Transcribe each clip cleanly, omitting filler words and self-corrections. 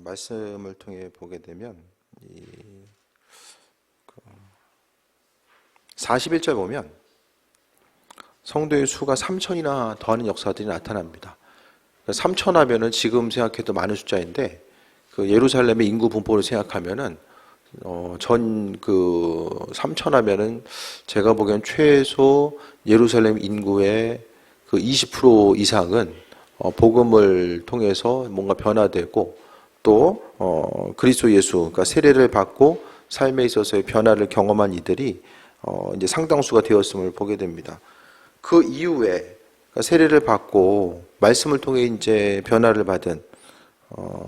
말씀을 통해 보게 되면 41절 보면 성도의 수가 3천이나 더하는 역사들이 나타납니다. 3천 하면은 지금 생각해도 많은 숫자인데 그 예루살렘의 인구 분포를 생각하면은 전 3천 하면은 제가 보기엔 최소 예루살렘 인구의 그 20% 이상은 복음을 통해서 뭔가 변화되고 또 그리스도 예수, 그러니까 세례를 받고 삶에 있어서의 변화를 경험한 이들이 이제 상당수가 되었음을 보게 됩니다. 그 이후에 그러니까 세례를 받고 말씀을 통해 이제 변화를 받은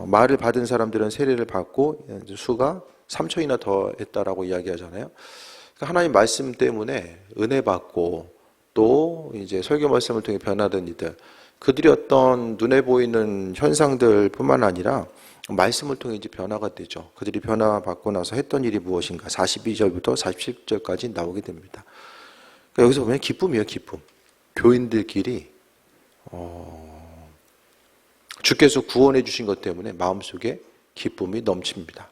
말을 받은 사람들은 세례를 받고 수가 3천이나 더 했다라고 이야기하잖아요. 그러니까 하나님 말씀 때문에 은혜 받고 또 이제 설교 말씀을 통해 변화된 이들, 그들이 어떤 눈에 보이는 현상들뿐만 아니라 말씀을 통해 이제 변화가 되죠. 그들이 변화받고 나서 했던 일이 무엇인가? 42절부터 47절까지 나오게 됩니다. 그러니까 여기서 보면 기쁨이에요, 기쁨. 교인들끼리 주께서 구원해 주신 것 때문에 마음속에 기쁨이 넘칩니다.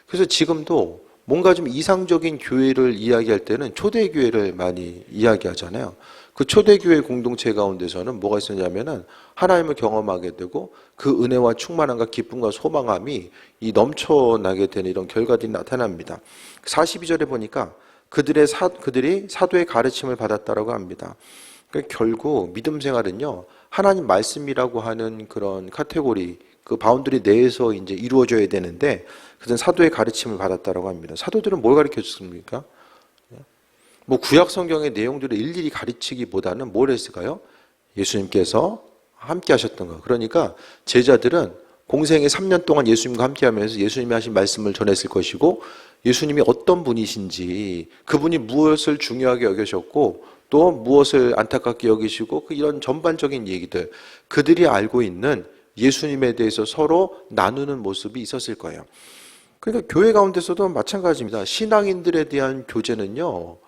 그래서 지금도 뭔가 좀 이상적인 교회를 이야기할 때는 초대교회를 많이 이야기하잖아요. 그 초대교회 공동체 가운데서는 뭐가 있었냐면은 하나님을 경험하게 되고 그 은혜와 충만함과 기쁨과 소망함이 이 넘쳐나게 되는 이런 결과들이 나타납니다. 42절에 보니까 그들이 사도의 가르침을 받았다라고 합니다. 그러니까 결국 믿음 생활은요, 하나님 말씀이라고 하는 그런 카테고리, 그 바운드리 내에서 이제 이루어져야 되는데, 그들은 사도의 가르침을 받았다라고 합니다. 사도들은 뭘 가르쳐 줬습니까? 뭐 구약 성경의 내용들을 일일이 가르치기보다는 뭘 했을까요? 예수님께서 함께 하셨던 거. 그러니까 제자들은 공생의 3년 동안 예수님과 함께 하면서 예수님이 하신 말씀을 전했을 것이고, 예수님이 어떤 분이신지, 그분이 무엇을 중요하게 여기셨고 또 무엇을 안타깝게 여기시고, 이런 전반적인 얘기들, 그들이 알고 있는 예수님에 대해서 서로 나누는 모습이 있었을 거예요. 그러니까 교회 가운데서도 마찬가지입니다. 신앙인들에 대한 교제는요,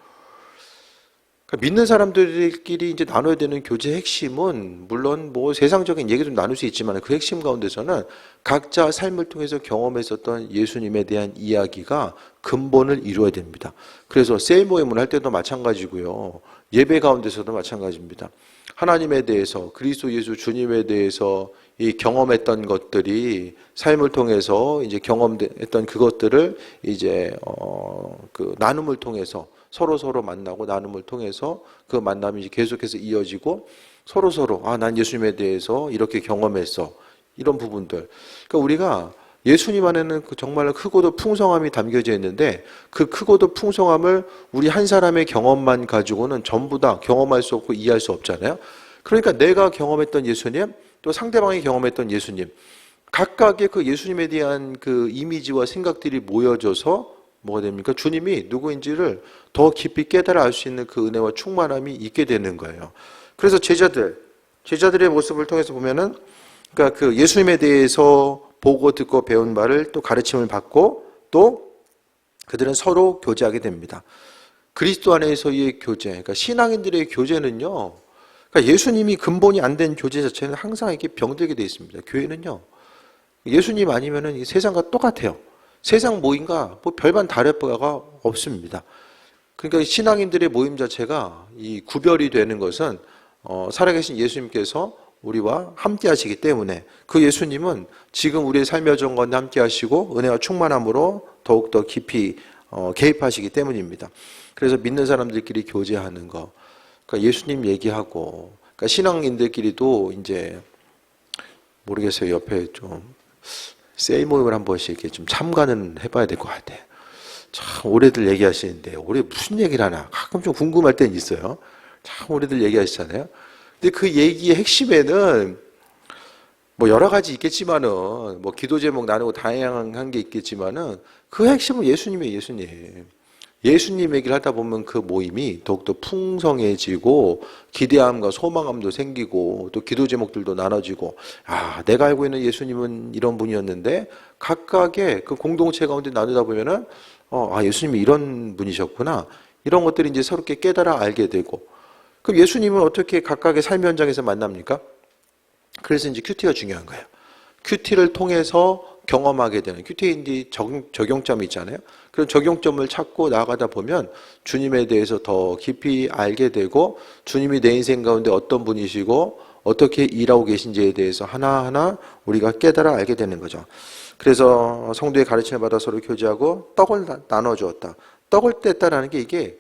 그러니까 믿는 사람들끼리 이제 나눠야 되는 교제의 핵심은 물론 뭐 세상적인 얘기도 나눌 수 있지만 그 핵심 가운데서는 각자 삶을 통해서 경험했었던 예수님에 대한 이야기가 근본을 이루어야 됩니다. 그래서 셀 모임을 할 때도 마찬가지고요. 예배 가운데서도 마찬가지입니다. 하나님에 대해서, 그리스도 예수 주님에 대해서 이 경험했던 것들이 삶을 통해서 이제 경험했던 그것들을 이제 그 나눔을 통해서 서로 만나고 나눔을 통해서 그 만남이 계속해서 이어지고 서로 난 예수님에 대해서 이렇게 경험했어, 이런 부분들. 그러니까 우리가 예수님 안에는 정말 크고도 풍성함이 담겨져 있는데 그 크고도 풍성함을 우리 한 사람의 경험만 가지고는 전부 다 경험할 수 없고 이해할 수 없잖아요. 그러니까 내가 경험했던 예수님, 또 상대방이 경험했던 예수님, 각각의 그 예수님에 대한 그 이미지와 생각들이 모여져서 뭐가 됩니까? 주님이 누구인지를 더 깊이 깨달아 알 수 있는 그 은혜와 충만함이 있게 되는 거예요. 그래서 제자들의 모습을 통해서 보면은, 그러니까 그 예수님에 대해서 보고 듣고 배운 바를 또 가르침을 받고 또 그들은 서로 교제하게 됩니다. 그리스도 안에서의 교제, 그러니까 신앙인들의 교제는요, 그러니까 예수님이 근본이 안 된 교제 자체는 항상 이렇게 병들게 되어 있습니다. 교회는요, 예수님 아니면은 이 세상과 똑같아요. 세상 모임과 뭐 별반 다를 바가 없습니다. 그러니까 신앙인들의 모임 자체가 이 구별이 되는 것은 살아계신 예수님께서 우리와 함께 하시기 때문에, 그 예수님은 지금 우리의 삶의 여정 가운데 함께 하시고 은혜와 충만함으로 더욱더 깊이 개입하시기 때문입니다. 그래서 믿는 사람들끼리 교제하는 거, 그러니까 예수님 얘기하고, 그러니까 신앙인들끼리도 이제 모르겠어요. 옆에 좀 세일 모임을 한 번씩 이렇게 좀 참관은 해봐야 될 것 같아요. 참 오래들 얘기하시는데 올해 무슨 얘기를 하나 가끔 좀 궁금할 때는 있어요. 참 오래들 얘기하시잖아요. 근데 그 얘기의 핵심에는 뭐 여러 가지 있겠지만은, 뭐 기도 제목 나누고 다양한 게 있겠지만은 그 핵심은 예수님이에요, 예수님. 예수님 얘기를 하다 보면 그 모임이 더욱더 풍성해지고 기대함과 소망함도 생기고 또 기도 제목들도 나눠지고, 내가 알고 있는 예수님은 이런 분이었는데 각각의 그 공동체 가운데 나누다 보면은 예수님이 이런 분이셨구나, 이런 것들이 이제 서로게 깨달아 알게 되고. 그럼 예수님은 어떻게 각각의 삶 현장에서 만납니까? 그래서 이제 큐티가 중요한 거예요. 큐티를 통해서 경험하게 되는 QT인디 적용점이 있잖아요. 그런 적용점을 찾고 나아가다 보면 주님에 대해서 더 깊이 알게 되고 주님이 내 인생 가운데 어떤 분이시고 어떻게 일하고 계신지에 대해서 하나하나 우리가 깨달아 알게 되는 거죠. 그래서 성도의 가르침을 받아 서로 교제하고 떡을 나눠 주었다. 떡을 뗐다라는 게 이게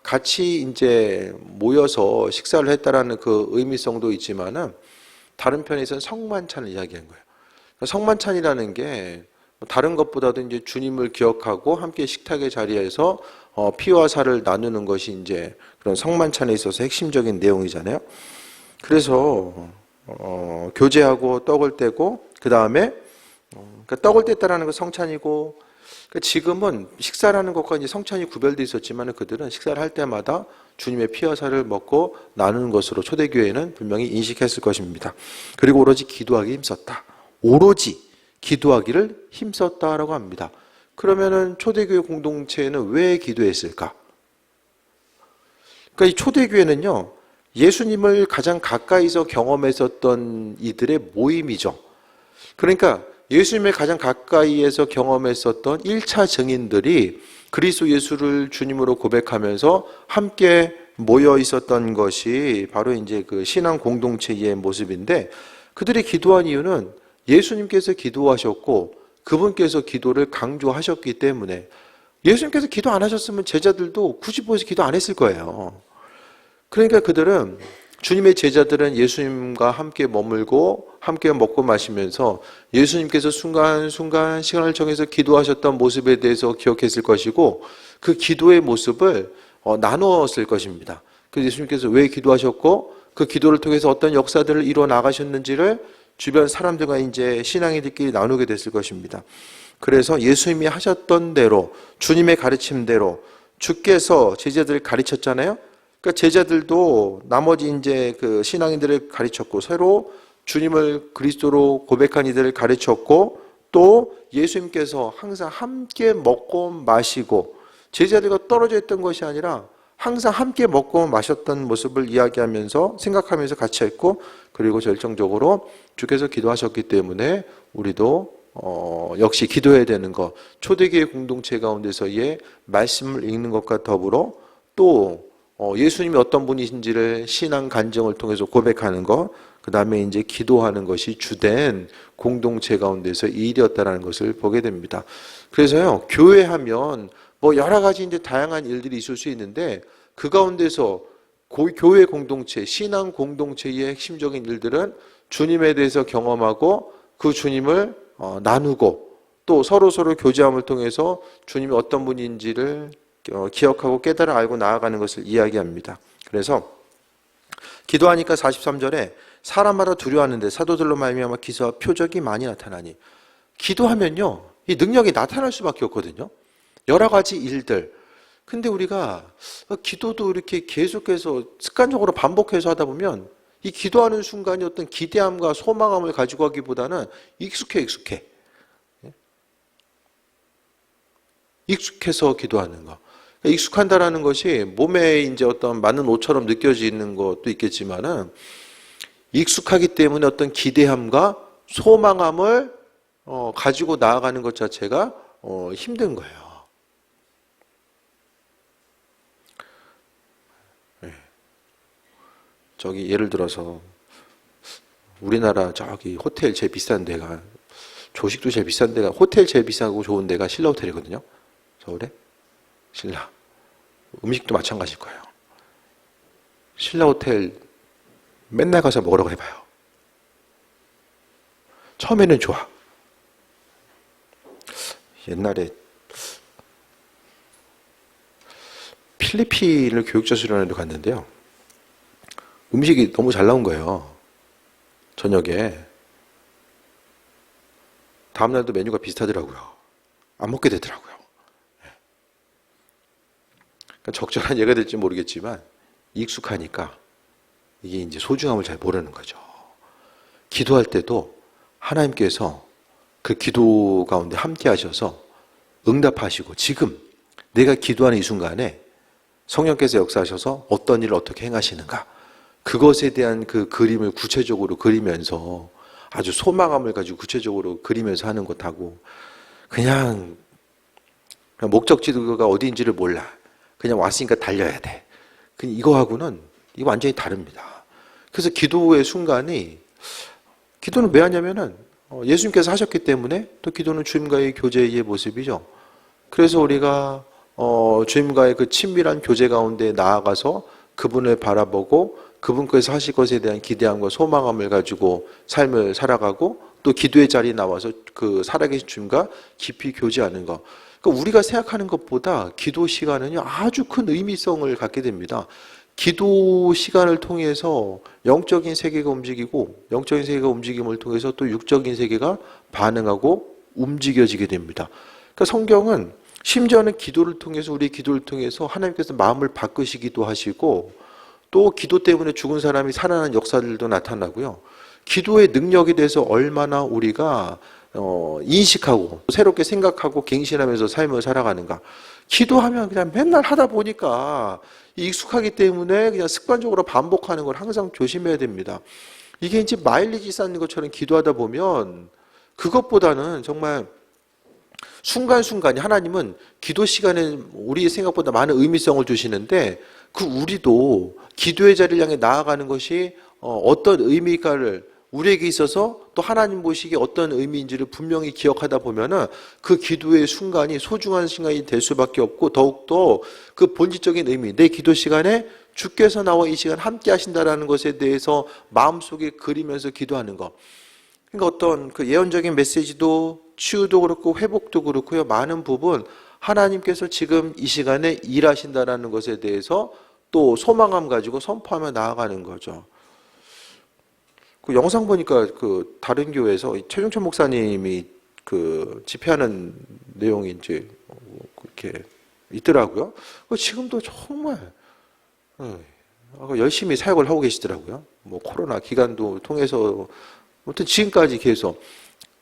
같이 이제 모여서 식사를 했다라는 그 의미성도 있지만은 다른 편에서는 성만찬을 이야기한 거예요. 성만찬이라는 게 다른 것보다도 이제 주님을 기억하고 함께 식탁의 자리에서 피와 살을 나누는 것이 이제 그런 성만찬에 있어서 핵심적인 내용이잖아요. 그래서 교제하고 떡을 떼고 그 다음에 그러니까 떡을 뗐다라는 건 성찬이고 그러니까 지금은 식사라는 것과 이제 성찬이 구별되어 있었지만 그들은 식사를 할 때마다 주님의 피와 살을 먹고 나누는 것으로 초대교회는 분명히 인식했을 것입니다. 그리고 오로지 기도하기에 힘썼다. 오로지 기도하기를 힘썼다라고 합니다. 그러면은 초대교회 공동체는 왜 기도했을까? 그러니까 이 초대교회는요, 예수님을 가장 가까이서 경험했었던 이들의 모임이죠. 그러니까 예수님을 가장 가까이에서 경험했었던 1차 증인들이 그리스도 예수를 주님으로 고백하면서 함께 모여 있었던 것이 바로 이제 그 신앙 공동체의 모습인데 그들이 기도한 이유는 예수님께서 기도하셨고 그분께서 기도를 강조하셨기 때문에 예수님께서 기도 안 하셨으면 제자들도 굳이 모여서 기도 안 했을 거예요. 그러니까 그들은 주님의 제자들은 예수님과 함께 머물고 함께 먹고 마시면서 예수님께서 순간순간 시간을 정해서 기도하셨던 모습에 대해서 기억했을 것이고 그 기도의 모습을 나누었을 것입니다. 그래서 예수님께서 왜 기도하셨고 그 기도를 통해서 어떤 역사들을 이루어 나가셨는지를 주변 사람들과 이제 신앙인들끼리 나누게 됐을 것입니다. 그래서 예수님이 하셨던 대로 주님의 가르침대로 주께서 제자들을 가르쳤잖아요. 그러니까 제자들도 나머지 이제 그 신앙인들을 가르쳤고 새로 주님을 그리스도로 고백한 이들을 가르쳤고 또 예수님께서 항상 함께 먹고 마시고 제자들과 떨어져 있던 것이 아니라 항상 함께 먹고 마셨던 모습을 이야기하면서 생각하면서 같이 했고 그리고 결정적으로 주께서 기도하셨기 때문에 우리도 역시 기도해야 되는 것 초대교회 공동체 가운데서의 말씀을 읽는 것과 더불어 또 예수님이 어떤 분이신지를 신앙 간증을 통해서 고백하는 것, 그 다음에 이제 기도하는 것이 주된 공동체 가운데서 일이었다는 것을 보게 됩니다. 그래서요, 교회하면 뭐 여러 가지 이제 다양한 일들이 있을 수 있는데 그 가운데서 교회 공동체, 신앙 공동체의 핵심적인 일들은 주님에 대해서 경험하고 그 주님을 나누고 또 서로 교제함을 통해서 주님이 어떤 분인지를 기억하고 깨달아 알고 나아가는 것을 이야기합니다. 그래서 기도하니까 43절에 사람마다 두려워하는데 사도들로 말미암아 기사와 표적이 많이 나타나니 기도하면요 이 능력이 나타날 수밖에 없거든요. 여러 가지 일들. 근데 우리가 기도도 이렇게 계속해서 습관적으로 반복해서 하다 보면 이 기도하는 순간이 어떤 기대함과 소망함을 가지고 하기보다는 익숙해. 익숙해서 기도하는 거. 익숙한다라는 것이 몸에 이제 어떤 맞는 옷처럼 느껴지는 것도 있겠지만은 익숙하기 때문에 어떤 기대함과 소망함을 가지고 나아가는 것 자체가 힘든 거예요. 저기 예를 들어서 우리나라 저기 호텔 제일 비싼 데가 조식도 제일 비싼 데가 호텔 제일 비싸고 좋은 데가 신라 호텔이거든요. 서울에 신라. 음식도 마찬가지일 거예요. 신라 호텔 맨날 가서 먹으라고 해봐요. 처음에는 좋아. 옛날에 필리핀을 교육자 수련회로 갔는데요. 음식이 너무 잘 나온 거예요. 저녁에. 다음날도 메뉴가 비슷하더라고요. 안 먹게 되더라고요. 그러니까 적절한 예가 될지 모르겠지만 익숙하니까 이게 이제 소중함을 잘 모르는 거죠. 기도할 때도 하나님께서 그 기도 가운데 함께 하셔서 응답하시고 지금 내가 기도하는 이 순간에 성령께서 역사하셔서 어떤 일을 어떻게 행하시는가 그것에 대한 그 그림을 구체적으로 그리면서 아주 소망함을 가지고 구체적으로 그리면서 하는 것하고 그냥 목적지가 어디인지를 몰라. 그냥 왔으니까 달려야 돼. 이거하고는 이거 완전히 다릅니다. 그래서 기도의 순간이 기도는 왜 하냐면은 예수님께서 하셨기 때문에 또 기도는 주님과의 교제의 모습이죠. 그래서 우리가 주님과의 그 친밀한 교제 가운데 나아가서 그분을 바라보고 그분께서 하실 것에 대한 기대함과 소망함을 가지고 삶을 살아가고 또 기도의 자리에 나와서 그 살아계신 주님과 깊이 교제하는 것. 그러니까 우리가 생각하는 것보다 기도 시간은요 아주 큰 의미성을 갖게 됩니다. 기도 시간을 통해서 영적인 세계가 움직이고 영적인 세계가 움직임을 통해서 또 육적인 세계가 반응하고 움직여지게 됩니다. 그러니까 성경은 심지어는 기도를 통해서 우리 기도를 통해서 하나님께서 마음을 바꾸시기도 하시고 또 기도 때문에 죽은 사람이 살아나는 역사들도 나타나고요. 기도의 능력에 대해서 얼마나 우리가 인식하고 새롭게 생각하고 갱신하면서 삶을 살아가는가. 기도하면 그냥 맨날 하다 보니까 익숙하기 때문에 그냥 습관적으로 반복하는 걸 항상 조심해야 됩니다. 이게 이제 마일리지 쌓는 것처럼 기도하다 보면 그것보다는 정말 순간순간이 하나님은 기도 시간에 우리의 생각보다 많은 의미성을 주시는데 그 우리도 기도의 자리를 향해 나아가는 것이 어떤 의미가를 우리에게 있어서 또 하나님 보시기에 어떤 의미인지를 분명히 기억하다 보면은 그 기도의 순간이 소중한 시간이 될 수밖에 없고 더욱더 그 본질적인 의미, 내 기도 시간에 주께서 나와 이 시간 함께 하신다라는 것에 대해서 마음속에 그리면서 기도하는 것. 그러니까 어떤 그 예언적인 메시지도 치유도 그렇고 회복도 그렇고요. 많은 부분 하나님께서 지금 이 시간에 일하신다라는 것에 대해서 또 소망함 가지고 선포하며 나아가는 거죠. 그 영상 보니까 그 다른 교회에서 최종철 목사님이 그 집회하는 내용이 이제 그렇게 있더라고요. 지금도 정말 열심히 사역을 하고 계시더라고요. 뭐 코로나 기간도 통해서 아무튼 지금까지 계속.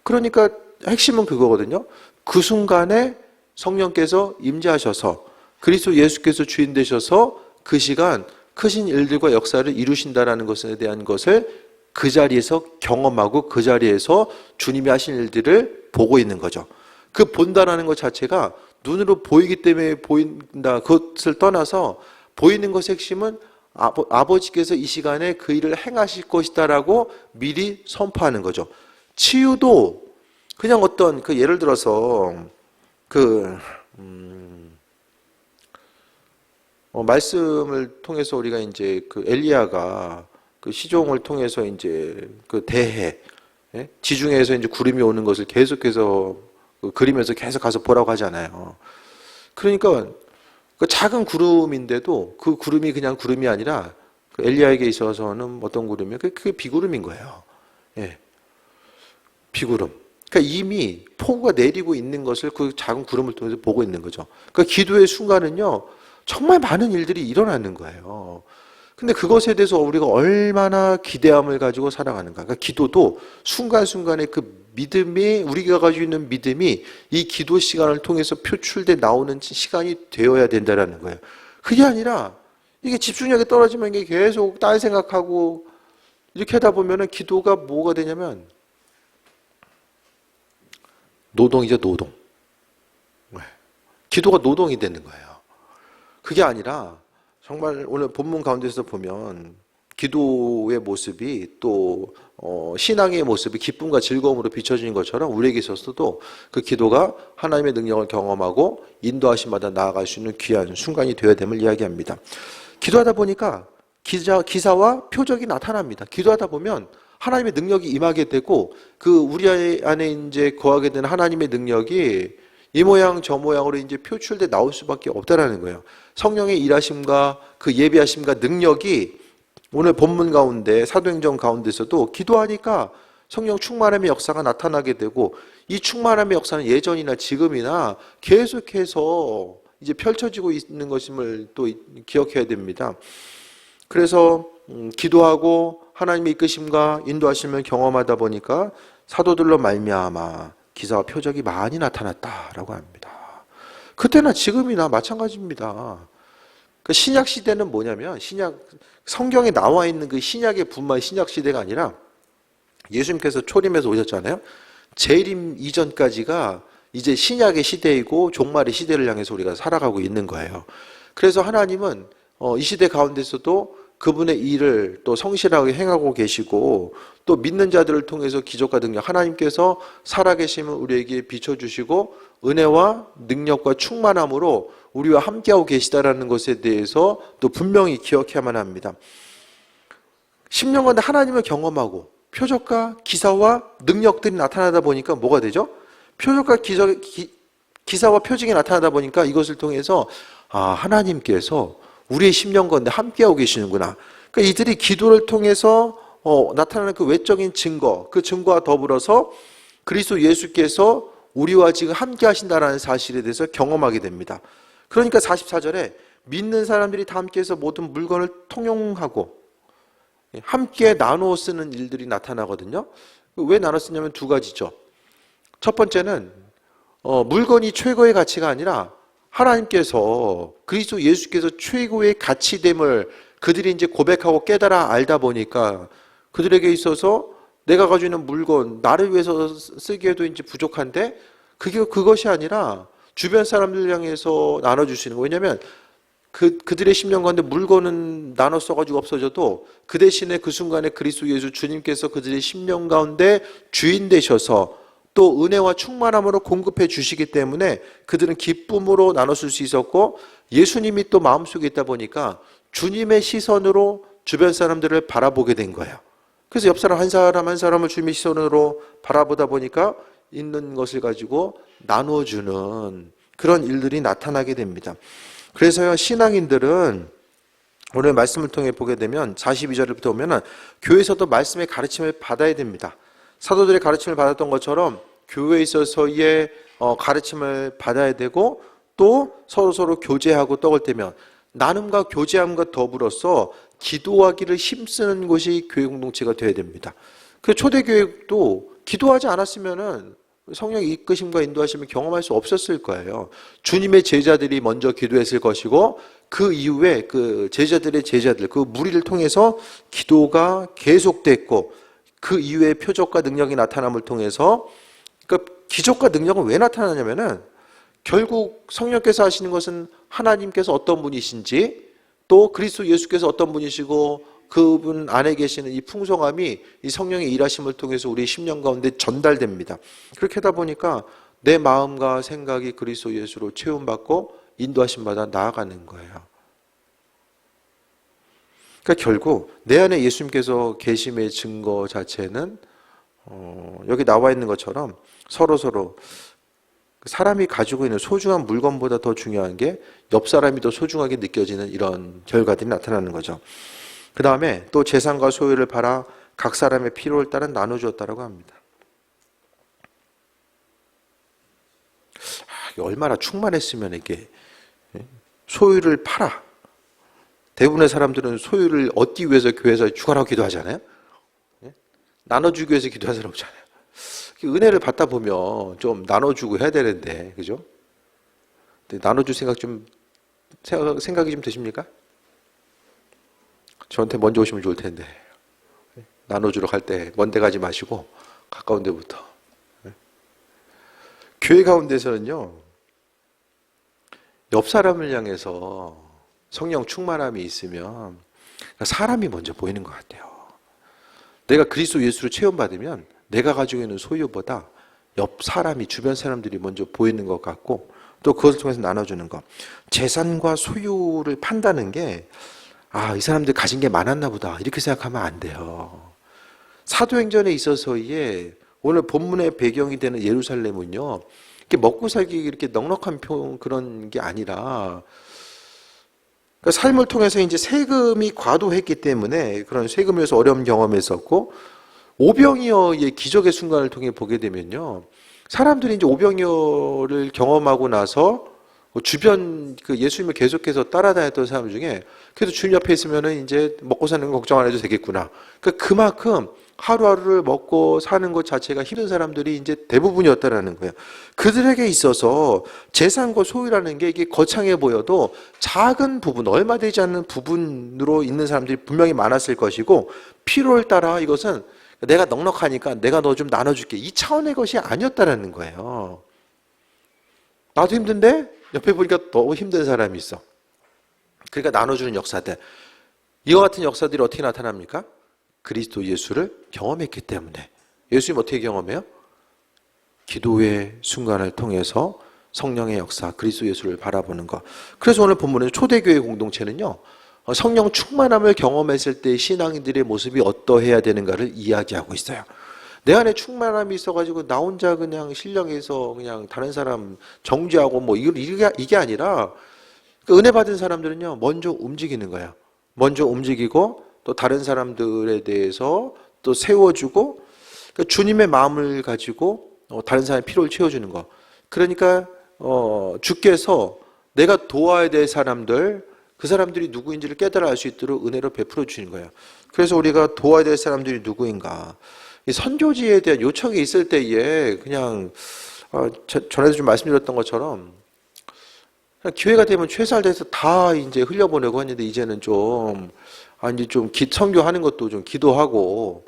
그러니까 핵심은 그거거든요. 그 순간에 성령께서 임재하셔서 그리스도 예수께서 주인 되셔서 그 시간 크신 일들과 역사를 이루신다라는 것에 대한 것을 그 자리에서 경험하고 그 자리에서 주님이 하신 일들을 보고 있는 거죠. 그 본다라는 것 자체가 눈으로 보이기 때문에 보인다 그것을 떠나서 보이는 것의 핵심은 아버지께서 이 시간에 그 일을 행하실 것이다라고 미리 선포하는 거죠. 치유도 그냥 어떤 그 예를 들어서 말씀을 통해서 우리가 이제 그 엘리야가 그 시종을 통해서 이제 그 대해 지중해에서 이제 구름이 오는 것을 계속해서 그리면서 계속 가서 보라고 하잖아요. 그러니까 그 작은 구름인데도 그 구름이 그냥 구름이 아니라 그 엘리야에게 있어서는 어떤 구름이에요? 그게 비구름인 거예요. 예. 비구름. 그러니까 이미 폭우가 내리고 있는 것을 그 작은 구름을 통해서 보고 있는 거죠. 그러니까 기도의 순간은요, 정말 많은 일들이 일어나는 거예요. 근데 그것에 대해서 우리가 얼마나 기대함을 가지고 살아가는가. 그러니까 기도도 순간순간의 그 믿음이, 우리가 가지고 있는 믿음이 이 기도 시간을 통해서 표출돼 나오는 시간이 되어야 된다는 거예요. 그게 아니라 이게 집중력이 떨어지면 이게 계속 딴 생각하고 이렇게 하다 보면은 기도가 뭐가 되냐면 노동이죠, 노동. 기도가 노동이 되는 거예요. 그게 아니라 정말 오늘 본문 가운데서 보면 기도의 모습이 또 신앙의 모습이 기쁨과 즐거움으로 비춰지는 것처럼 우리에게 있어서도 그 기도가 하나님의 능력을 경험하고 인도하심마다 나아갈 수 있는 귀한 순간이 되어야 됨을 이야기합니다. 기도하다 보니까 기사와 표적이 나타납니다. 기도하다 보면 하나님의 능력이 임하게 되고 그 우리 안에 이제 거하게 되는 하나님의 능력이 이 모양 저 모양으로 이제 표출돼 나올 수밖에 없다라는 거예요. 성령의 일하심과 그 예비하심과 능력이 오늘 본문 가운데 사도행전 가운데서도 기도하니까 성령 충만함의 역사가 나타나게 되고 이 충만함의 역사는 예전이나 지금이나 계속해서 이제 펼쳐지고 있는 것임을 또 기억해야 됩니다. 그래서 기도하고 하나님의 이끄심과 인도하심을 경험하다 보니까 사도들로 말미암아 기사와 표적이 많이 나타났다라고 합니다. 그때나 지금이나 마찬가지입니다. 그 신약 시대는 뭐냐면 성경에 나와 있는 그 신약의 분만 신약 시대가 아니라 예수님께서 초림해서 오셨잖아요. 재림 이전까지가 이제 신약의 시대이고 종말의 시대를 향해서 우리가 살아가고 있는 거예요. 그래서 하나님은 이 시대 가운데서도 그분의 일을 또 성실하게 행하고 계시고 또 믿는 자들을 통해서 기적과 능력, 하나님께서 살아계심을 우리에게 비춰주시고 은혜와 능력과 충만함으로 우리와 함께하고 계시다라는 것에 대해서 또 분명히 기억해야만 합니다. 10년간 하나님을 경험하고 표적과 기사와 능력들이 나타나다 보니까 뭐가 되죠? 표적과 기사와 표징이 나타나다 보니까 이것을 통해서 하나님께서 우리의 10년 가운데 함께하고 계시는구나. 그러니까 이들이 기도를 통해서 나타나는 그 외적인 증거, 그 증거와 더불어서 그리스도 예수께서 우리와 지금 함께 하신다라는 사실에 대해서 경험하게 됩니다. 그러니까 44절에 믿는 사람들이 다 함께해서 모든 물건을 통용하고 함께 나누어 쓰는 일들이 나타나거든요. 왜 나눠 쓰냐면 두 가지죠. 첫 번째는 물건이 최고의 가치가 아니라 하나님께서 그리스도 예수께서 최고의 가치됨을 그들이 이제 고백하고 깨달아 알다 보니까 그들에게 있어서 내가 가지고 있는 물건 나를 위해서 쓰기에도 이제 부족한데 그것이 아니라 주변 사람들 향해서 나눠주시는 거예요. 왜냐하면 그들의 10년 가운데 물건은 나눠 써가지고 없어져도 그 대신에 그 순간에 그리스도 예수 주님께서 그들의 10년 가운데 주인 되셔서 또 은혜와 충만함으로 공급해 주시기 때문에 그들은 기쁨으로 나눴을 수 있었고 예수님이 또 마음속에 있다 보니까 주님의 시선으로 주변 사람들을 바라보게 된 거예요. 그래서 옆 사람 한 사람 한 사람을 주님의 시선으로 바라보다 보니까 있는 것을 가지고 나누어주는 그런 일들이 나타나게 됩니다. 그래서요, 신앙인들은 오늘 말씀을 통해 보게 되면 42절부터 보면은 교회에서도 말씀의 가르침을 받아야 됩니다. 사도들의 가르침을 받았던 것처럼 교회에 있어서의 가르침을 받아야 되고 또 서로 교제하고 떡을 떼면 나눔과 교제함과 더불어서 기도하기를 힘쓰는 곳이 교회 공동체가 되어야 됩니다. 그 초대교회도 기도하지 않았으면은 성령의 이끄심과 인도하심을 경험할 수 없었을 거예요. 주님의 제자들이 먼저 기도했을 것이고 그 이후에 그 제자들의 제자들, 그 무리를 통해서 기도가 계속됐고 그 이후에 표적과 능력이 나타남을 통해서 그러니까 기적과 능력은 왜 나타나냐면은 결국 성령께서 하시는 것은 하나님께서 어떤 분이신지 또 그리스도 예수께서 어떤 분이시고 그분 안에 계시는 이 풍성함이 이 성령의 일하심을 통해서 우리 10년 가운데 전달됩니다. 그렇게 하다 보니까 내 마음과 생각이 그리스도 예수로 채움받고 인도하심 받아 나아가는 거예요. 그러니까 결국 내 안에 예수님께서 계심의 증거 자체는 여기 나와 있는 것처럼 서로 사람이 가지고 있는 소중한 물건보다 더 중요한 게 옆 사람이 더 소중하게 느껴지는 이런 결과들이 나타나는 거죠. 그 다음에 또 재산과 소유를 팔아 각 사람의 필요를 따라 나눠주었다고 합니다. 얼마나 충만했으면 이게 소유를 팔아. 대부분의 사람들은 소유를 얻기 위해서 교회에서 주관하고 기도하잖아요. 나눠주기 위해서 기도하는 사람 없잖아요. 은혜를 받다 보면 좀 나눠주고 해야 되는데, 그죠? 근데 나눠줄 생각이 좀 드십니까? 저한테 먼저 오시면 좋을 텐데. 나눠주러 갈 때 먼 데 가지 마시고 가까운 데부터. 교회 가운데서는요, 옆 사람을 향해서 성령 충만함이 있으면 사람이 먼저 보이는 것 같아요. 내가 그리스도 예수를 체험받으면 내가 가지고 있는 소유보다 옆 사람이, 주변 사람들이 먼저 보이는 것 같고 또 그것을 통해서 나눠주는 것. 재산과 소유를 판다는 게 이 사람들 가진 게 많았나 보다 이렇게 생각하면 안 돼요. 사도행전에 있어서의 오늘 본문의 배경이 되는 예루살렘은요, 이렇게 먹고 살기 이렇게 넉넉한 그런 게 아니라 그러니까 삶을 통해서 이제 세금이 과도했기 때문에 그런 세금에서 어려움 경험했었고 오병이어의 기적의 순간을 통해 보게 되면요, 사람들이 이제 오병이어를 경험하고 나서 주변 그 예수님을 계속해서 따라다녔던 사람 중에 그래도 주님 옆에 있으면은 이제 먹고 사는 거 걱정 안 해도 되겠구나. 그러니까 그만큼 하루하루를 먹고 사는 것 자체가 힘든 사람들이 이제 대부분이었다라는 거예요. 그들에게 있어서 재산과 소유라는 게 이게 거창해 보여도 작은 부분, 얼마 되지 않는 부분으로 있는 사람들이 분명히 많았을 것이고 필요를 따라 이것은 내가 넉넉하니까 내가 너 좀 나눠줄게. 이 차원의 것이 아니었다라는 거예요. 나도 힘든데 옆에 보니까 너무 힘든 사람이 있어. 그러니까 나눠주는 역사들. 이와 같은 역사들이 어떻게 나타납니까? 그리스도 예수를 경험했기 때문에. 예수님 어떻게 경험해요? 기도의 순간을 통해서 성령의 역사, 그리스도 예수를 바라보는 것. 그래서 오늘 본문의 초대교회 공동체는요, 성령 충만함을 경험했을 때 신앙인들의 모습이 어떠해야 되는가를 이야기하고 있어요. 내 안에 충만함이 있어가지고 나 혼자 그냥 신령해서 그냥 다른 사람 정죄하고 뭐 이게 아니라 그 은혜 받은 사람들은요, 먼저 움직이는 거예요. 먼저 움직이고 또 다른 사람들에 대해서 또 세워주고 그러니까 주님의 마음을 가지고 다른 사람의 필요를 채워주는 거. 그러니까 주께서 내가 도와야 될 사람들, 그 사람들이 누구인지를 깨달아 알 수 있도록 은혜로 베풀어 주시는 거예요. 그래서 우리가 도와야 될 사람들이 누구인가. 이 선교지에 대한 요청이 있을 때에 그냥 전에도 좀 말씀드렸던 것처럼 기회가 되면 최선을 다해서 다 이제 흘려보내고 했는데 이제는 이제 좀 선교하는 것도 좀 기도하고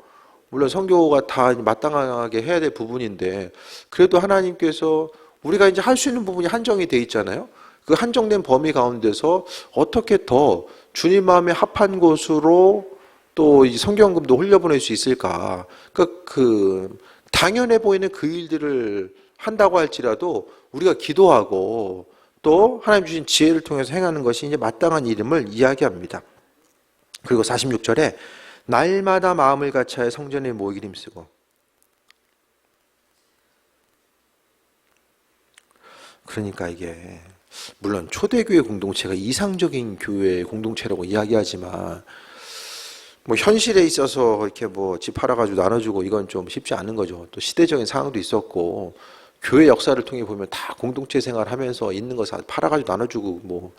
물론 선교가 다 마땅하게 해야 될 부분인데 그래도 하나님께서 우리가 이제 할 수 있는 부분이 한정이 돼 있잖아요. 그 한정된 범위 가운데서 어떻게 더 주님 마음에 합한 곳으로 또 이 성경금도 흘려보낼 수 있을까? 그 당연해 보이는 그 일들을 한다고 할지라도 우리가 기도하고 또 하나님 주신 지혜를 통해서 행하는 것이 이제 마땅한 일임을 이야기합니다. 그리고 46절에 날마다 마음을 같이하여 성전에 모이기를 힘쓰고. 그러니까 이게 물론 초대교회 공동체가 이상적인 교회 공동체라고 이야기하지만 뭐 현실에 있어서 이렇게 뭐 집 팔아가지고 나눠주고 이건 좀 쉽지 않은 거죠. 또 시대적인 상황도 있었고 교회 역사를 통해 보면 다 공동체 생활하면서 있는 거 팔아가지고 나눠주고 뭐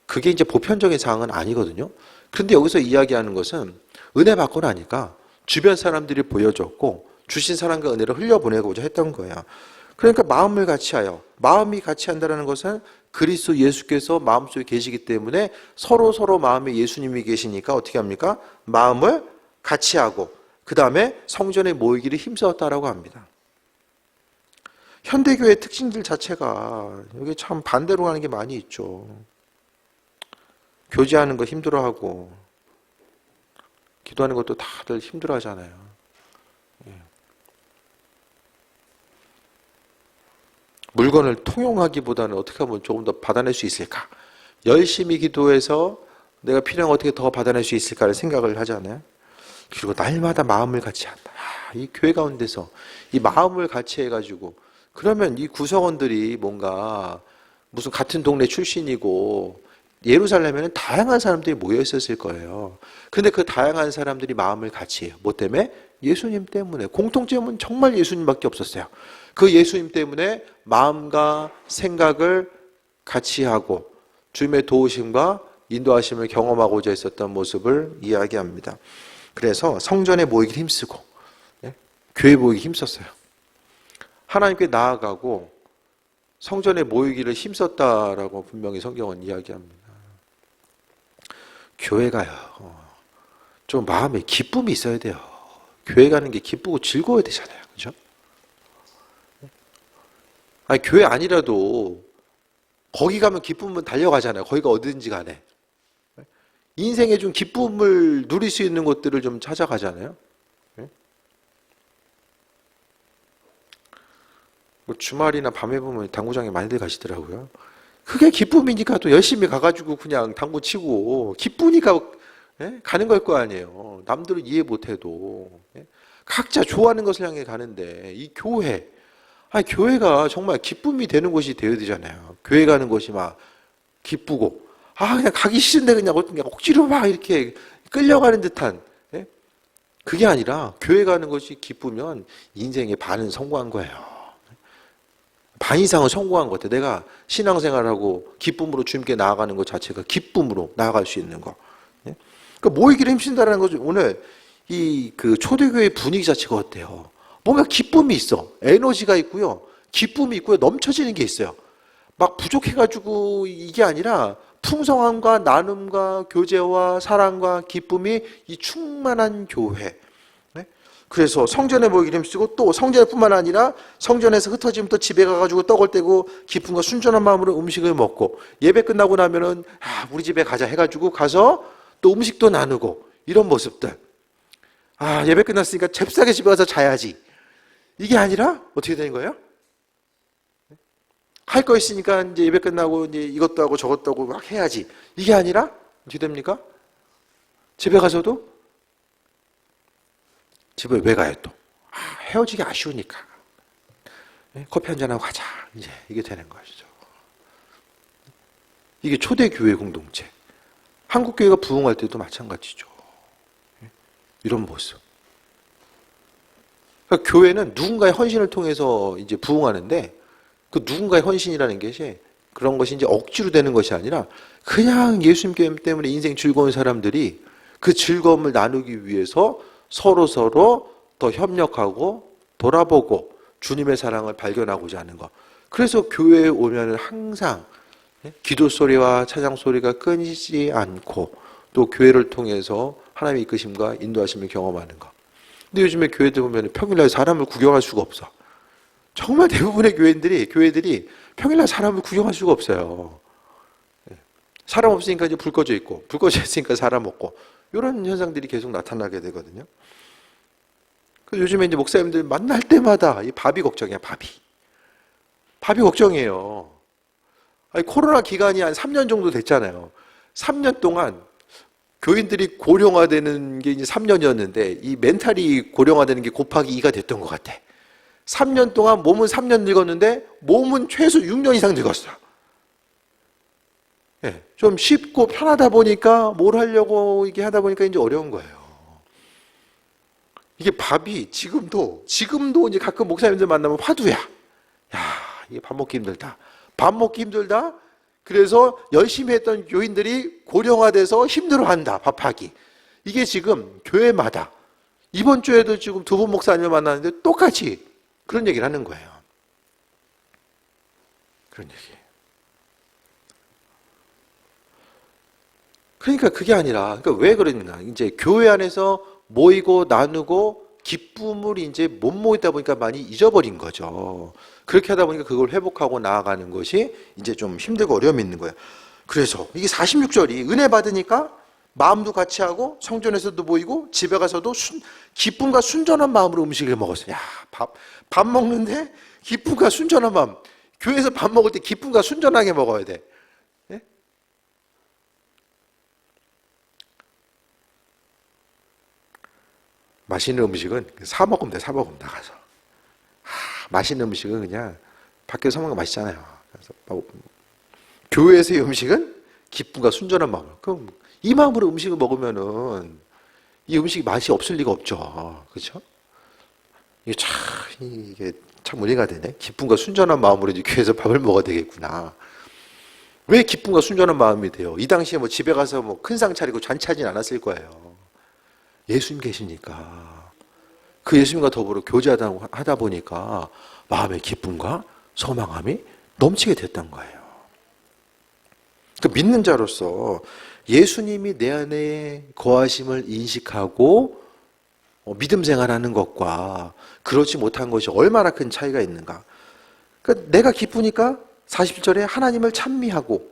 그게 이제 보편적인 상황은 아니거든요. 그런데 여기서 이야기하는 것은 은혜 받고 나니까 주변 사람들이 보여줬고 주신 사랑과 은혜를 흘려보내고자 했던 거예요. 그러니까 마음을 같이하여, 마음이 같이 한다는 것은 그리스도 예수께서 마음속에 계시기 때문에 서로 마음에 예수님이 계시니까 어떻게 합니까? 마음을 같이 하고 그 다음에 성전에 모이기를 힘쓰었다라고 합니다. 현대교회의 특징들 자체가 여기 참 반대로 가는 게 많이 있죠. 교제하는 거 힘들어하고 기도하는 것도 다들 힘들어하잖아요. 물건을 통용하기보다는 어떻게 하면 조금 더 받아낼 수 있을까? 열심히 기도해서 내가 필요한 거 어떻게 더 받아낼 수 있을까를 생각을 하잖아요. 그리고 날마다 마음을 같이 한다. 이 교회 가운데서 이 마음을 같이 해가지고 그러면 이 구성원들이 뭔가 무슨 같은 동네 출신이고 예루살렘에는 다양한 사람들이 모여 있었을 거예요. 그런데 그 다양한 사람들이 마음을 같이 해요. 뭐 때문에? 예수님 때문에. 공통점은 정말 예수님밖에 없었어요. 그 예수님 때문에 마음과 생각을 같이 하고 주님의 도우심과 인도하심을 경험하고자 했었던 모습을 이야기합니다. 그래서 성전에 모이기 힘쓰고 교회 모이기 힘썼어요. 하나님께 나아가고 성전에 모이기를 힘썼다라고 분명히 성경은 이야기합니다. 교회가요, 좀 마음에 기쁨이 있어야 돼요. 교회 가는 게 기쁘고 즐거워야 되잖아요. 그죠? 아니, 교회 아니라도 거기 가면 기쁨은 달려가잖아요. 거기가 어딘지 간에. 인생에 좀 기쁨을 누릴 수 있는 곳들을 좀 찾아가잖아요. 주말이나 밤에 보면 당구장에 많이들 가시더라고요. 그게 기쁨이니까 또 열심히 가가지고 그냥 당구 치고 기쁘니까 가는 걸 거 아니에요. 남들은 이해 못해도 각자 좋아하는 것을 향해 가는데 이 교회, 아니 교회가 정말 기쁨이 되는 곳이 되어야 되잖아요. 교회 가는 곳이 막 기쁘고 그냥 가기 싫은데 그냥 억지로 막 이렇게 끌려가는 듯한 그게 아니라 교회 가는 것이 기쁘면 인생의 반은 성공한 거예요. 반 이상은 성공한 것 같아요. 내가 신앙생활하고 기쁨으로 주님께 나아가는 것 자체가 기쁨으로 나아갈 수 있는 거. 그러니까 모이기를 힘쓴다는 거죠. 오늘 그 초대교회 분위기 자체가 어때요? 뭔가 기쁨이 있어. 에너지가 있고요. 기쁨이 있고요. 넘쳐지는 게 있어요. 막 부족해가지고 이게 아니라 풍성함과 나눔과 교제와 사랑과 기쁨이 이 충만한 교회. 네? 그래서 성전에 뭐 이름 쓰고 또 성전뿐만 아니라 성전에서 흩어지면 또 집에 가가지고 떡을 떼고 기쁨과 순전한 마음으로 음식을 먹고 예배 끝나고 나면은 우리 집에 가자 해가지고 가서 또 음식도 나누고 이런 모습들. 예배 끝났으니까 잽싸게 집에 가서 자야지. 이게 아니라 어떻게 되는 거예요? 할 거 있으니까 이제 예배 끝나고 이제 이것도 하고 저것도 하고 막 해야지. 이게 아니라 어떻게 됩니까? 집에 가서도 집에 왜 가요 또? 헤어지기 아쉬우니까. 커피 한잔하고 가자. 이제 이게 되는 것이죠. 이게 초대교회 공동체. 한국교회가 부흥할 때도 마찬가지죠. 이런 모습. 그러니까 교회는 누군가의 헌신을 통해서 이제 부흥하는데 그 누군가의 헌신이라는 것이 그런 것이 이제 억지로 되는 것이 아니라 그냥 예수님 때문에 인생 즐거운 사람들이 그 즐거움을 나누기 위해서 서로 더 협력하고 돌아보고 주님의 사랑을 발견하고자 하는 것. 그래서 교회에 오면 항상 기도 소리와 찬양 소리가 끊이지 않고 또 교회를 통해서 하나님의 이끄심과 인도하심을 경험하는 것. 근데 요즘에 교회들 보면 평일날 사람을 구경할 수가 없어. 정말 대부분의 교회들이 평일날 사람을 구경할 수가 없어요. 사람 없으니까 이제 불 꺼져 있고, 불 꺼져 있으니까 사람 없고, 이런 현상들이 계속 나타나게 되거든요. 그래서 요즘에 이제 목사님들 만날 때마다 이 밥이 걱정이야, 밥이. 밥이 걱정이에요. 코로나 기간이 한 3년 정도 됐잖아요. 3년 동안 교인들이 고령화되는 게 이제 3년이었는데, 이 멘탈이 고령화되는 게 곱하기 2가 됐던 것 같아. 3년 동안 몸은 3년 늙었는데 몸은 최소 6년 이상 늙었어. 좀 쉽고 편하다 보니까 뭘 하려고 이게 하다 보니까 이제 어려운 거예요. 이게 밥이 지금도 이제 가끔 목사님들 만나면 화두야. 이게 밥 먹기 힘들다. 밥 먹기 힘들다. 그래서 열심히 했던 교인들이 고령화돼서 힘들어한다. 밥하기. 이게 지금 교회마다 이번 주에도 지금 두 분 목사님을 만났는데 똑같이 그런 얘기를 하는 거예요. 그런 얘기. 그러니까 그게 아니라, 그러니까 왜 그러는가? 이제 교회 안에서 모이고 나누고 기쁨을 이제 못 모이다 보니까 많이 잊어버린 거죠. 그렇게 하다 보니까 그걸 회복하고 나아가는 것이 이제 좀 힘들고 어려움이 있는 거예요. 그래서 이게 46절이 은혜 받으니까 마음도 같이 하고 성전에서도 모이고 집에 가서도 기쁨과 순전한 마음으로 음식을 먹었어요. 밥 먹는데 기쁨과 순전한 마음. 교회에서 밥 먹을 때 기쁨과 순전하게 먹어야 돼. 네? 맛있는 음식은 사 먹으면 돼. 사 먹으면 나가서. 맛있는 음식은 그냥 밖에서 사 먹는 거 맛있잖아요. 그래서 교회에서의 음식은 기쁨과 순전한 마음. 그럼 이 마음으로 음식을 먹으면은 이 음식이 맛이 없을 리가 없죠. 그렇죠? 이게 참 은혜가 되네. 기쁨과 순전한 마음으로 이제 교회에서 밥을 먹어야 되겠구나. 왜 기쁨과 순전한 마음이 돼요? 이 당시에 뭐 집에 가서 뭐 큰 상 차리고 잔치하진 않았을 거예요. 예수님 계시니까. 그 예수님과 더불어 교제하다 보니까 마음의 기쁨과 소망함이 넘치게 됐던 거예요. 그 믿는 자로서 예수님이 내 안에 거하심을 인식하고 믿음 생활하는 것과 그렇지 못한 것이 얼마나 큰 차이가 있는가. 그러니까 내가 기쁘니까 41절에 하나님을 찬미하고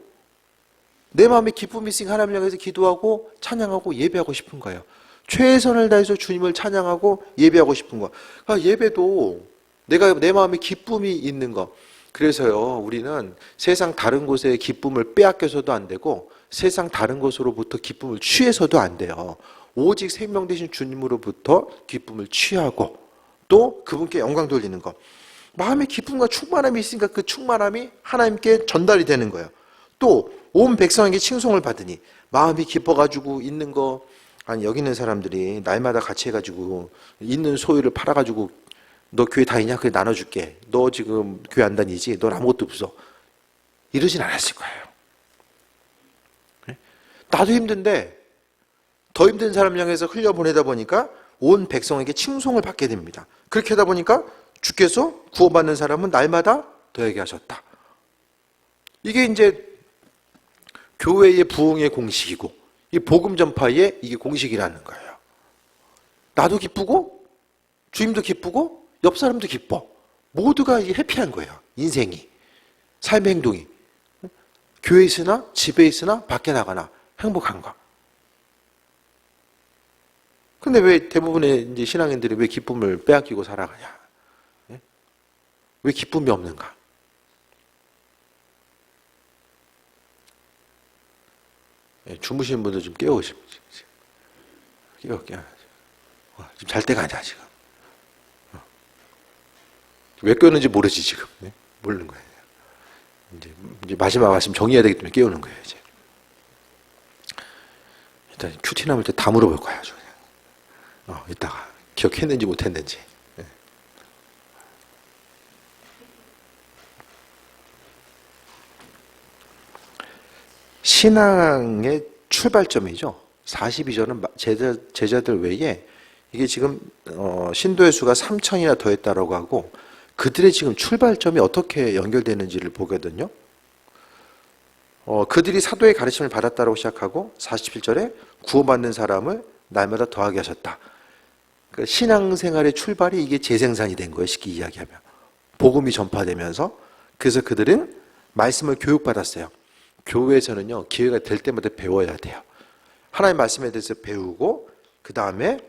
내 마음에 기쁨이 있으니까 하나님을 향해서 기도하고 찬양하고 예배하고 싶은 거예요. 최선을 다해서 주님을 찬양하고 예배하고 싶은 거. 그러니까 예배도 내 마음에 기쁨이 있는 거. 그래서요, 우리는 세상 다른 곳에 기쁨을 빼앗겨서도 안 되고 세상 다른 곳으로부터 기쁨을 취해서도 안 돼요. 오직 생명 되신 주님으로부터 기쁨을 취하고 또 그분께 영광 돌리는 것. 마음에 기쁨과 충만함이 있으니까 그 충만함이 하나님께 전달이 되는 거예요. 또 온 백성에게 칭송을 받으니 마음이 기뻐가지고 있는 거. 아니 여기 있는 사람들이 날마다 같이 해가지고 있는 소유를 팔아가지고 너 교회 다니냐? 그래 나눠줄게. 너 지금 교회 안 다니지? 넌 아무것도 없어. 이러진 않았을 거예요. 나도 힘든데 더 힘든 사람 향해서 흘려보내다 보니까 온 백성에게 칭송을 받게 됩니다. 그렇게 하다 보니까 주께서 구원받는 사람은 날마다 더하게 하셨다. 이게 이제 교회의 부흥의 공식이고 이 복음 전파의 이게 공식이라는 거예요. 나도 기쁘고 주임도 기쁘고 옆 사람도 기뻐. 모두가 이게 해피한 거예요. 인생이. 삶의 행동이. 교회에 있으나 집에 있으나 밖에 나가나 행복한 거. 근데 왜 대부분의 이제 신앙인들이 왜 기쁨을 빼앗기고 살아가냐? 왜 기쁨이 없는가? 주무시는 분들 좀 깨우시고 깨워. 지금 잘 때가 아니야 지금. 왜 깨우는지 모르지 지금. 모르는 거예요. 이제 마지막 말씀 정리해야 되기 때문에 깨우는 거예요 이제. 일단 큐티 남을 때 다 물어볼 거야 아주 그냥. 이따가 기억했는지 못했는지. 신앙의 출발점이죠. 42절은 제자들 외에 이게 지금 신도의 수가 3천이나 더했다라고 하고 그들의 지금 출발점이 어떻게 연결되는지를 보거든요. 그들이 사도의 가르침을 받았다라고 시작하고 47절에 구원받는 사람을 날마다 더하게 하셨다. 그러니까 신앙생활의 출발이 이게 재생산이 된 거예요. 쉽게 이야기하면. 복음이 전파되면서 그래서 그들은 말씀을 교육받았어요. 교회에서는요, 기회가 될 때마다 배워야 돼요. 하나님의 말씀에 대해서 배우고 그 다음에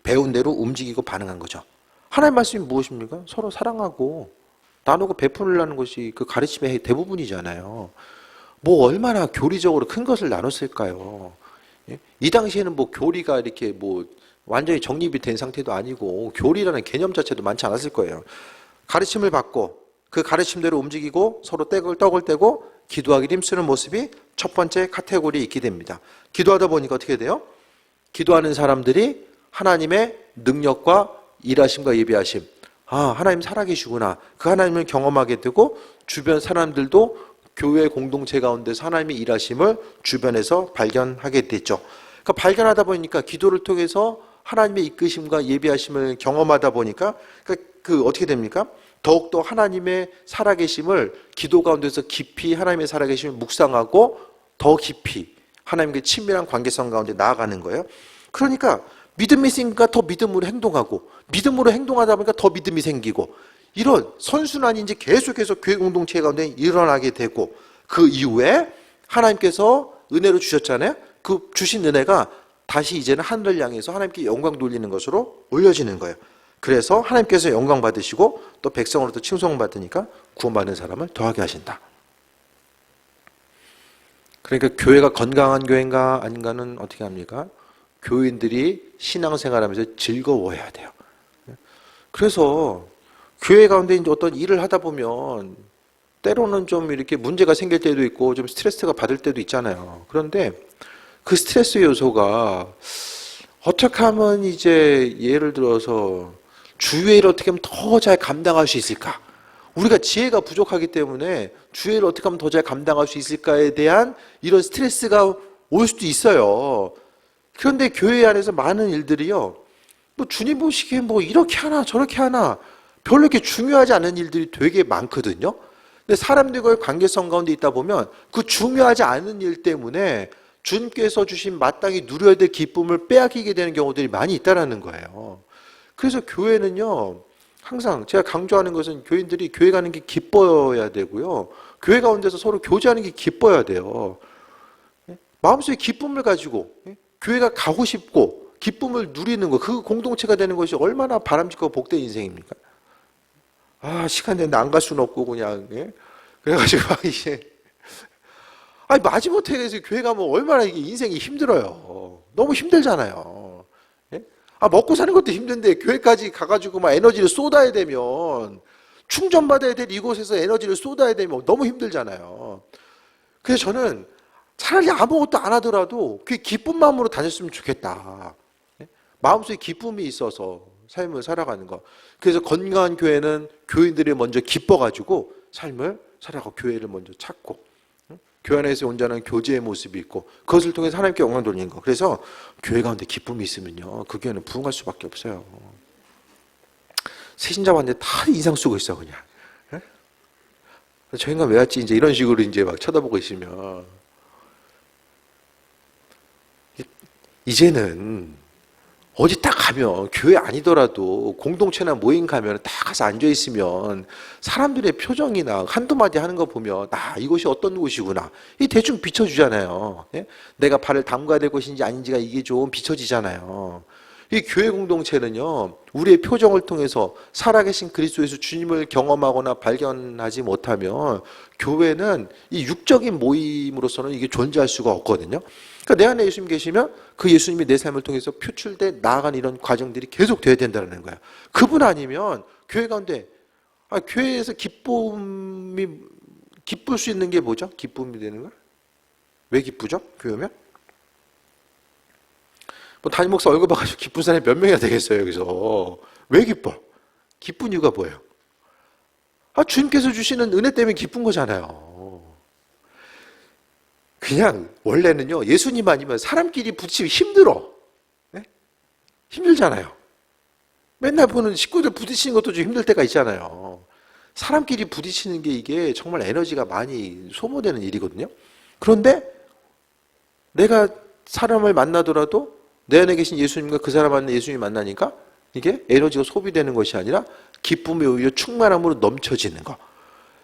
배운 대로 움직이고 반응한 거죠. 하나님의 말씀이 무엇입니까? 서로 사랑하고 나누고 베풀으라는 것이 그 가르침의 대부분이잖아요. 뭐 얼마나 교리적으로 큰 것을 나눴을까요? 이 당시에는 뭐 교리가 이렇게 뭐 완전히 정립이 된 상태도 아니고 교리라는 개념 자체도 많지 않았을 거예요. 가르침을 받고 그 가르침대로 움직이고 서로 떡을 떼고 기도하기 힘쓰는 모습이 첫 번째 카테고리에 있게 됩니다. 기도하다 보니까 어떻게 돼요? 기도하는 사람들이 하나님의 능력과 일하심과 예비하심, 하나님 살아계시구나, 그 하나님을 경험하게 되고 주변 사람들도 교회 공동체 가운데서 하나님의 일하심을 주변에서 발견하게 됐죠. 그러니까 발견하다 보니까 기도를 통해서 하나님의 이끄심과 예비하심을 경험하다 보니까 그 어떻게 됩니까? 더욱더 하나님의 살아계심을 기도 가운데서 깊이 하나님의 살아계심을 묵상하고 더 깊이 하나님과 친밀한 관계성 가운데 나아가는 거예요. 그러니까 믿음이 생기니까 더 믿음으로 행동하고 믿음으로 행동하다 보니까 더 믿음이 생기고 이런 선순환이 이제 계속해서 교회 공동체 가운데 일어나게 되고 그 이후에 하나님께서 은혜로 주셨잖아요. 그 주신 은혜가 다시 이제는 하늘을 향해서 하나님께 영광 돌리는 것으로 올려지는 거예요. 그래서 하나님께서 영광 받으시고 또 백성으로부터 칭송 받으니까 구원받는 사람을 더하게 하신다. 그러니까 교회가 건강한 교회인가 아닌가는 어떻게 합니까? 교인들이 신앙생활하면서 즐거워해야 돼요. 그래서 교회 가운데 이제 어떤 일을 하다 보면 때로는 좀 이렇게 문제가 생길 때도 있고 좀 스트레스가 받을 때도 있잖아요. 그런데 그 스트레스 요소가 어떻게 하면 이제 예를 들어서 주일을 어떻게 하면 더 잘 감당할 수 있을까? 우리가 지혜가 부족하기 때문에 주일을 어떻게 하면 더 잘 감당할 수 있을까에 대한 이런 스트레스가 올 수도 있어요. 그런데 교회 안에서 많은 일들이요, 뭐 주님 보시기에 뭐 이렇게 하나 저렇게 하나 별로 이렇게 중요하지 않은 일들이 되게 많거든요. 근데 사람들과의 관계성 가운데 있다 보면 그 중요하지 않은 일 때문에 주님께서 주신 마땅히 누려야 될 기쁨을 빼앗기게 되는 경우들이 많이 있다는 거예요. 그래서 교회는요, 항상 제가 강조하는 것은 교인들이 교회 가는 게 기뻐야 되고요, 교회 가운데서 서로 교제하는 게 기뻐야 돼요. 마음속에 기쁨을 가지고 교회가 가고 싶고 기쁨을 누리는 거, 그 공동체가 되는 것이 얼마나 바람직하고 복된 인생입니까? 시간 되는데 안 갈 수는 없고 그냥 그래가지고 이제 마지못해 해서 교회 가면 얼마나 이게 인생이 힘들어요. 너무 힘들잖아요. 먹고 사는 것도 힘든데 교회까지 가가지고 막 에너지를 쏟아야 되면, 충전받아야 될 이곳에서 에너지를 쏟아야 되면 너무 힘들잖아요. 그래서 저는 차라리 아무것도 안 하더라도 그 기쁜 마음으로 다녔으면 좋겠다. 마음속에 기쁨이 있어서 삶을 살아가는 거. 그래서 건강한 교회는 교인들이 먼저 기뻐가지고 삶을 살아가고 교회를 먼저 찾고, 교회 안에서 온전한 교제의 모습이 있고 그것을 통해서 하나님께 영광 돌리는 거. 그래서 교회 가운데 기쁨이 있으면요, 그 교회는 부흥할 수밖에 없어요. 새신자 왔는데 다 인상 쓰고 있어 그냥. 저 인간 왜 왔지? 이제 이런 식으로 이제 막 쳐다보고 있으면 이제는 어디 딱 가면 교회 아니더라도 공동체나 모임 가면 딱 가서 앉아 있으면 사람들의 표정이나 한두 마디 하는 거 보면 이곳이 어떤 곳이구나 이 대충 비춰주잖아요. 예? 내가 발을 담가야 될 곳인지 아닌지가 이게 좀 비춰지잖아요. 이 교회 공동체는요, 우리의 표정을 통해서 살아계신 그리스도에서 주님을 경험하거나 발견하지 못하면 교회는 이 육적인 모임으로서는 이게 존재할 수가 없거든요. 그러니까 내 안에 예수님 계시면 그 예수님이 내 삶을 통해서 표출돼 나아가는 이런 과정들이 계속 돼야 된다는 거예요. 그분 아니면 교회 가운데 교회에서 기쁠 수 있는 게 뭐죠? 기쁨이 되는 거? 왜 기쁘죠? 교회면? 뭐 담임 목사 얼굴 봐가지고 기쁜 사람이 몇 명이나 되겠어요, 여기서. 왜 기뻐? 기쁜 이유가 뭐예요? 주님께서 주시는 은혜 때문에 기쁜 거잖아요. 그냥 원래는요, 예수님 아니면 사람끼리 부딪히기 힘들어. 네? 힘들잖아요. 맨날 보는 식구들 부딪히는 것도 좀 힘들 때가 있잖아요. 사람끼리 부딪히는 게 이게 정말 에너지가 많이 소모되는 일이거든요. 그런데 내가 사람을 만나더라도 내 안에 계신 예수님과 그 사람 안에 예수님이 만나니까 이게 에너지가 소비되는 것이 아니라 기쁨이 오히려 충만함으로 넘쳐지는 거.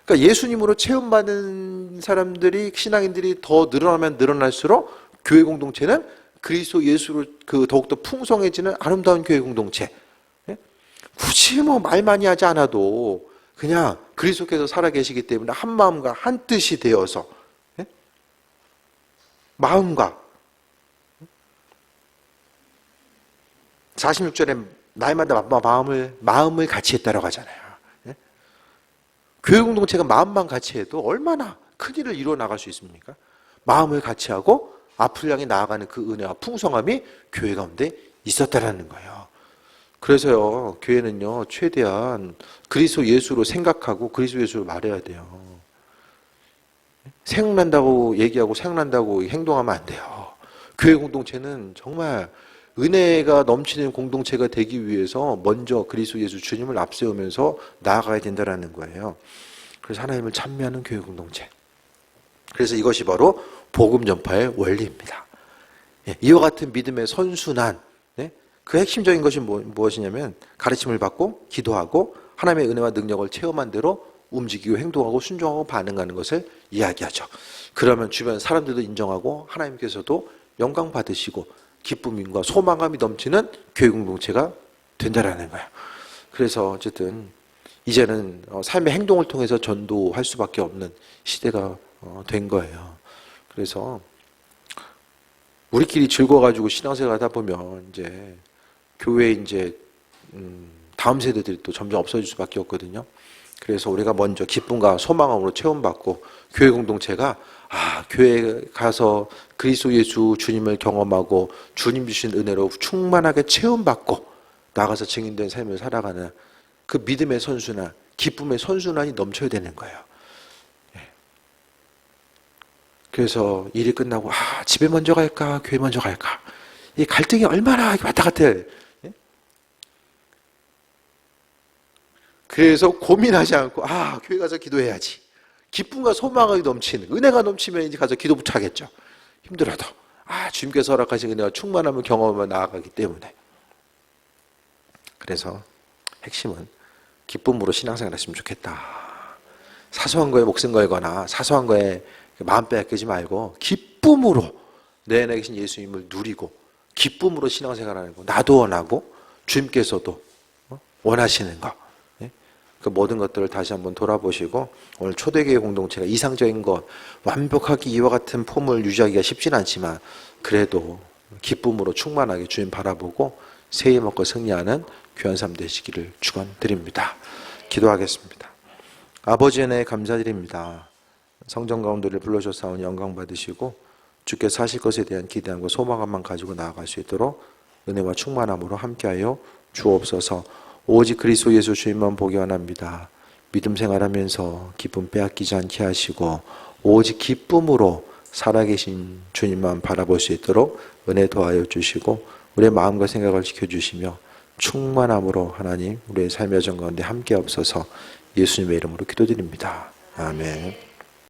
그러니까 예수님으로 체험받는 사람들이, 신앙인들이 더 늘어나면 늘어날수록 교회 공동체는 그리스도 예수로 더욱더 풍성해지는 아름다운 교회 공동체. 굳이 말 많이 하지 않아도 그냥 그리스도께서 살아계시기 때문에 한 마음과 한 뜻이 되어서 마음과 46절에 날마다 마음을 같이 했다라고 하잖아요. 교회 공동체가 마음만 같이 해도 얼마나 큰 일을 이루어 나갈 수 있습니까? 마음을 같이 하고 앞을 향해 나아가는 그 은혜와 풍성함이 교회 가운데 있었다라는 거예요. 그래서요, 교회는요, 최대한 그리스도 예수로 생각하고 그리스도 예수로 말해야 돼요. 생각난다고 얘기하고 생각난다고 행동하면 안 돼요. 교회 공동체는 정말 은혜가 넘치는 공동체가 되기 위해서 먼저 그리스도 예수 주님을 앞세우면서 나아가야 된다는 거예요. 그래서 하나님을 찬미하는 교회 공동체. 그래서 이것이 바로 복음 전파의 원리입니다. 이와 같은 믿음의 선순환, 그 핵심적인 것이 무엇이냐면 가르침을 받고 기도하고 하나님의 은혜와 능력을 체험한 대로 움직이고 행동하고 순종하고 반응하는 것을 이야기하죠. 그러면 주변 사람들도 인정하고 하나님께서도 영광 받으시고 기쁨과 소망감이 넘치는 교회 공동체가 된다라는 거예요. 그래서 어쨌든 이제는 삶의 행동을 통해서 전도할 수밖에 없는 시대가 된 거예요. 그래서 우리끼리 즐거워가지고 신앙생활 하다 보면 이제 교회 다음 세대들이 또 점점 없어질 수밖에 없거든요. 그래서 우리가 먼저 기쁨과 소망함으로 체험받고 교회 공동체가 교회에 가서 그리스도 예수 주님을 경험하고 주님 주신 은혜로 충만하게 체험받고 나가서 증인된 삶을 살아가는 그 믿음의 선순환, 기쁨의 선순환이 넘쳐야 되는 거예요. 그래서 일이 끝나고 집에 먼저 갈까 교회 먼저 갈까 이 갈등이 얼마나 왔다 갔다 해. 그래서 고민하지 않고 교회 가서 기도해야지. 기쁨과 소망이 넘치는 은혜가 넘치면 이제 가서 기도부터 하겠죠. 힘들어도 주님께서 허락하신 은혜와 충만함을 경험하며 나아가기 때문에. 그래서 핵심은 기쁨으로 신앙생활 했으면 좋겠다. 사소한 거에 목숨 걸거나 사소한 거에 마음 빼앗기지 말고 기쁨으로 내 안에 계신 예수님을 누리고 기쁨으로 신앙생활하는 거 나도 원하고 주님께서도 원하시는 거. 그 모든 것들을 다시 한번 돌아보시고 오늘 초대교회 공동체가 이상적인 것 완벽하게 이와 같은 폼을 유지하기가 쉽진 않지만 그래도 기쁨으로 충만하게 주님 바라보고 새해 먹고 승리하는 귀한 삶 되시기를 축원드립니다. 기도하겠습니다. 아버지 은혜 감사드립니다. 성전 가운데를 불러주사오니 영광 받으시고 주께서 하실 것에 대한 기대함과 소망감만 가지고 나아갈 수 있도록 은혜와 충만함으로 함께하여 주옵소서. 오직 그리스도 예수 주님만 보기 원합니다. 믿음 생활하면서 기쁨 빼앗기지 않게 하시고 오직 기쁨으로 살아계신 주님만 바라볼 수 있도록 은혜 더하여 주시고 우리의 마음과 생각을 지켜주시며 충만함으로 하나님 우리의 삶의 여정 가운데 함께 없어서 예수님의 이름으로 기도드립니다. 아멘.